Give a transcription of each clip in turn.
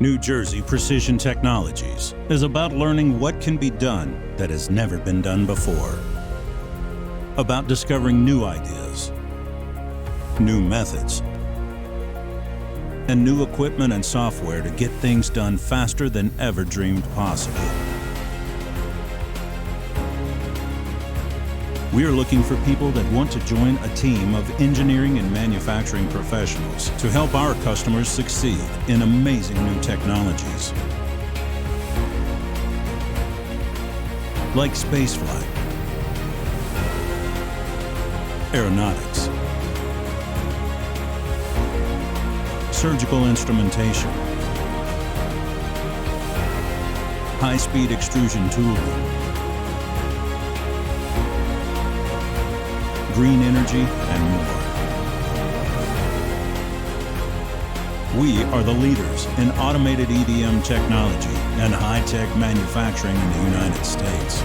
New Jersey Precision Technologies is about learning what can be done that has never been done before. About discovering new ideas, new methods, and new equipment and software to get things done faster than ever dreamed possible. We are looking for people that want to join a team of engineering and manufacturing professionals to help our customers succeed in amazing new technologies. Like spaceflight, aeronautics, surgical instrumentation, high-speed extrusion tooling, green energy, and more. We are the leaders in automated EDM technology and high-tech manufacturing in the United States.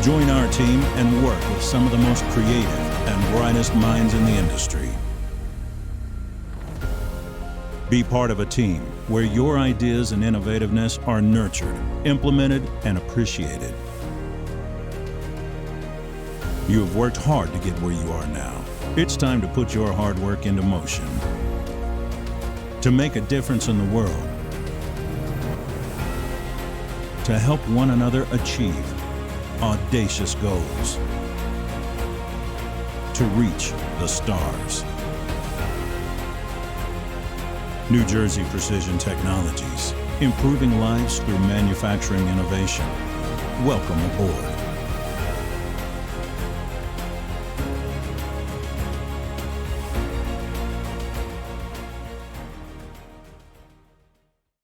Join our team and work with some of the most creative and brightest minds in the industry. Be part of a team where your ideas and innovativeness are nurtured, implemented, and appreciated. You have worked hard to get where you are now. It's time to put your hard work into motion. To make a difference in the world. To help one another achieve audacious goals. To reach the stars. New Jersey Precision Technologies, improving lives through manufacturing innovation. Welcome aboard.